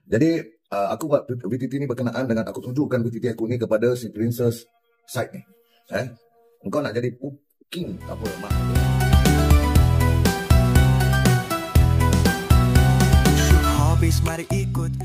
Jadi aku buat VTT ni berkenaan dengan aku tunjukkan VTT aku ni kepada si Princess Side ni. Engkau nak jadi king apa mak. Habis mari ikut.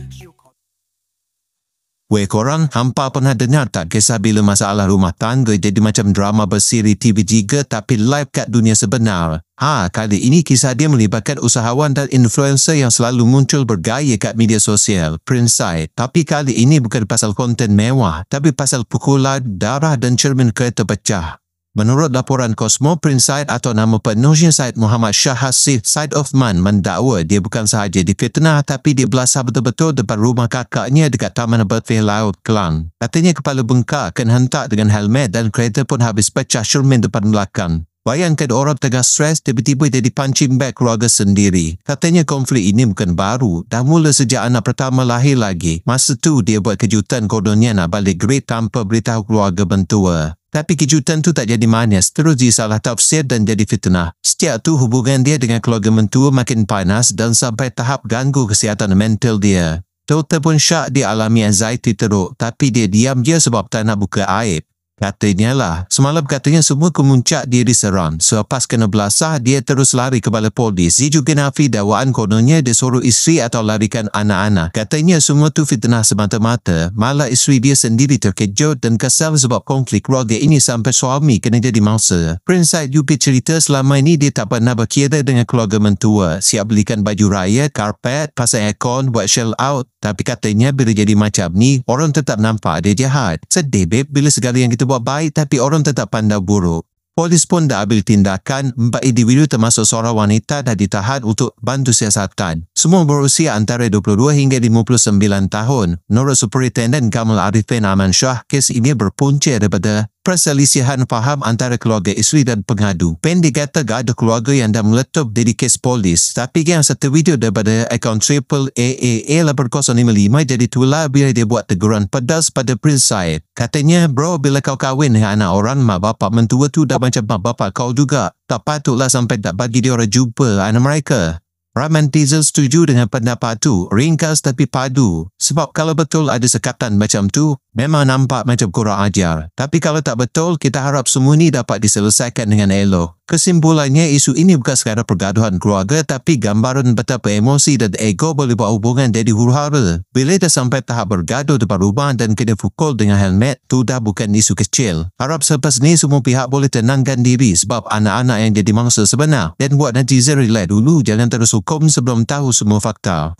Weh korang, hampa pernah dengar tak kisah bila masalah rumah tangga jadi macam drama bersiri TV3 tapi live kat dunia sebenar? Kali ini kisah dia melibatkan usahawan dan influencer yang selalu muncul bergaya kat media sosial, Prince Said. Tapi kali ini bukan pasal konten mewah, tapi pasal pukulan, darah dan cermin kereta pecah. Menurut laporan Cosmo, Prince Said atau nama penuhnya Syed Muhammad Shah Hasif Syed Othman mendakwa dia bukan sahaja difitnah tapi dia belasah betul-betul depan rumah kakaknya dekat Taman Berteh Laut, Kelang. Katanya kepala bengkak kena hentak dengan helmet dan kereta pun habis pecah cermin depan belakang. Bayangkan orang tengah stres tiba-tiba jadi punching bag keluarga sendiri. Katanya konflik ini bukan baru, dah mula sejak anak pertama lahir lagi. Masa tu dia buat kejutan kononnya nak balik grade tanpa beritahu keluarga mentua. Tapi kejutan tu tak jadi manis, terus disalah tafsir dan jadi fitnah. Setiap tu hubungan dia dengan keluarga mentua makin panas dan sampai tahap ganggu kesihatan mental dia. Doktor pun syak dia alami anxiety teruk, tapi dia diam je sebab tak nak buka aib. Katanya lah, semalam katanya semua kemuncak dia diserang. Selepas kena belasah, dia terus lari ke balai polis. Dia juga nafi dakwaan kononnya dia suruh isteri atau larikan anak-anak. Katanya semua tu fitnah semata-mata. Malah isteri dia sendiri terkejut dan kesal sebab konflik keluarga ini sampai suami kena jadi mangsa. Prince Said juga cerita selama ini dia tak pernah berkira dengan keluarga mentua. Siap belikan baju raya, karpet, pasang aircon, buat shell out. Tapi katanya bila jadi macam ni, orang tetap nampak dia jahat. Sedih babe bila segala yang kita buat baik tapi orang tetap pandang buruk. Polis pun dah ambil tindakan, 4 individu termasuk seorang wanita dah ditahan untuk bantu siasatan. Semua berusia antara 22 hingga 59 tahun. Menurut Superintendent Kamal Arifin Aman Shah, kes ini berpunca daripada perselisihan faham antara keluarga isteri dan pengadu. Pen dikata ada keluarga yang dah meletup dari kes polis. Tapi yang satu video daripada akaun triple AAA 8055 jadi tular bila dia buat teguran pedas pada Prince Said. Katanya, bro bila kau kahwin dengan anak orang, mak bapak mentua tu dah macam mak bapak kau juga. Tak patutlah sampai tak bagi dia orang jumpa anak mereka. Rahman Tizal setuju dengan pendapat tu, ringkas tapi padu. Sebab kalau betul ada sekatan macam tu, memang nampak macam kurang ajar. Tapi kalau tak betul, kita harap semua ni dapat diselesaikan dengan elok. Kesimpulannya, isu ini bukan sekadar pergaduhan keluarga, tapi gambaran betapa emosi dan ego boleh buat hubungan jadi huru-hara. Bila dah sampai tahap bergaduh depan rumah dan kena pukul dengan helmet, tu dah bukan isu kecil. Harap selepas ni semua pihak boleh tenangkan diri sebab anak-anak yang jadi mangsa sebenar. Dan buat netizen relax dulu, jangan terus hukum sebelum tahu semua fakta.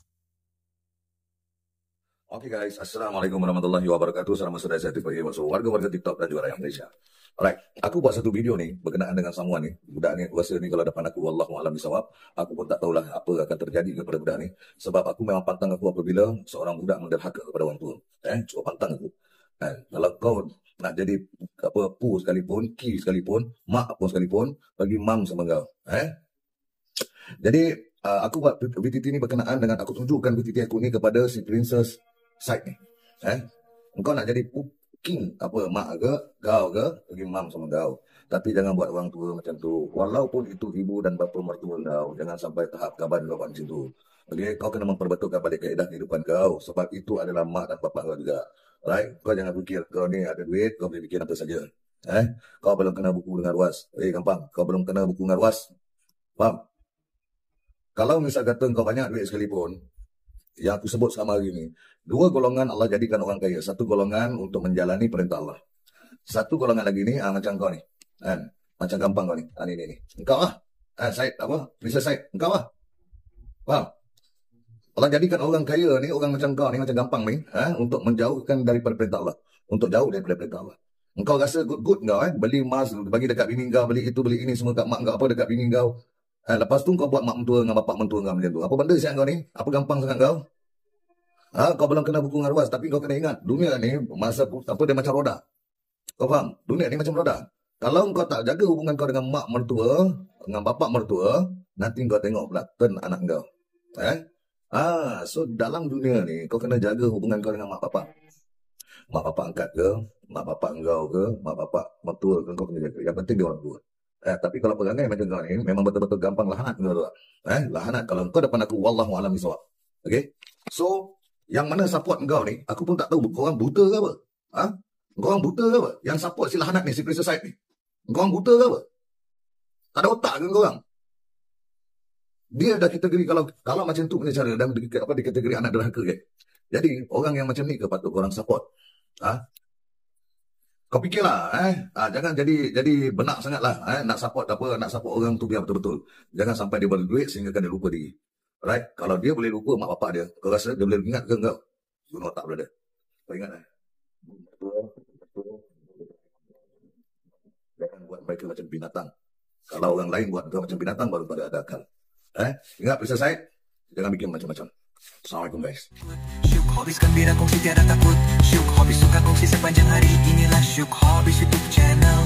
Okay guys, Assalamualaikum warahmatullahi wabarakatuh. Salam saudara saya bagi warga-warga TikTok dan juga rakyat Malaysia. Alright, aku buat satu video ni berkenaan dengan someone ni. Budak ni aku rasa ni kalau depan aku wallahu a'lam bisawab, aku pun tak tahulah apa akan terjadi kepada budak ni. Sebab aku memang pantang aku apabila seorang budak menderhaka kepada orang tua. Cuba pantang aku. Kalau kau nak jadi apa pu sekalipun, ki sekalipun, mak pun sekalipun, bagi mam sama kau. Jadi aku buat VTT ni berkenaan dengan aku tunjukkan VTT aku ni kepada si Princess Side ni. Engkau nak jadi king apa mak ke, kau ke, bagi mam sama kau. Tapi jangan buat orang tua macam tu. Walaupun itu ibu dan bapa mertua kau, jangan sampai tahap kaban kau macam tu. Okay, kau kena memperbetulkan balik kaedah kehidupan kau. Sebab itu adalah mak dan bapa kau juga. Right? Kau jangan fikir kau ni ada duit, kau boleh fikir apa saja. Kau belum kena buku dengan ruas. Gampang. Kau belum kena buku dengan ruas. Faham? Kalau misal kata kau banyak duit sekalipun, yang aku sebut selama hari ni, 2 golongan Allah jadikan orang kaya. 1 golongan untuk menjalani perintah Allah. 1 golongan lagi ni, macam kau ni. Macam gampang kau ni. Ni. Engkau lah. Said, apa? Princess Said. Engkau lah. Faham? Allah jadikan orang kaya ni, orang macam kau ni, macam gampang ni, untuk menjauhkan daripada perintah Allah. Untuk jauh daripada perintah Allah. Engkau rasa good kau, beli emas, bagi dekat bini kau, beli itu, beli ini, semua kat mak kau, apa dekat bini kau. Lepas tu kau buat mak mentua dengan bapak mentua kau macam tu. Apa benda siap kau ni? Apa gampang sangat kau? Kau belum kena buku dengan ruas. Tapi kau kena ingat, dunia ni masa apa dia macam roda. Kau faham? Dunia ni macam roda. Kalau kau tak jaga hubungan kau dengan mak mertua, dengan bapak mertua, nanti kau tengok pula turn anak kau. So dalam dunia ni kau kena jaga hubungan kau dengan mak bapak. Mak bapak angkat ke, mak bapak engkau ke, mak bapak mertua ke, kau kena jaga. Yang penting dia orang tua. Tapi kalau perangai macam kau ni, memang betul-betul gampang lahanat kau tu. Lahanat kalau kau depan aku, wallahu a'lam bishawab. Okay? So, Yang mana support kau ni, aku pun tak tahu korang buta ke apa. Ha? Korang buta ke apa? Yang support si Lahanat ni, si Princess Said ni. Korang buta ke apa? Tak ada otak ke korang? Dia dah kategori, kalau macam tu punya cara, dan di kategori anak derhaka ke. Jadi, orang yang macam ni ke patut korang support. Ha? Kau fikirlah, jangan jadi benak sangatlah, nak support orang tu biar betul-betul. Jangan sampai dia berduit sehingga dia lupa diri. Right? Kalau dia boleh lupa mak bapak dia, kau rasa dia boleh ingat ke enggak? You know tak, brother. Kau ingat jangan buat mereka macam binatang. Kalau orang lain buat mereka macam binatang, baru pada ada akal. Ingat, Princess Said, jangan bikin macam-macam. Assalamualaikum guys. Syuk Hobbies gembira kongsi tiada takut. Syuk Hobbies suka kongsi sepanjang hari. Inilah Syuk Hobbies YouTube channel.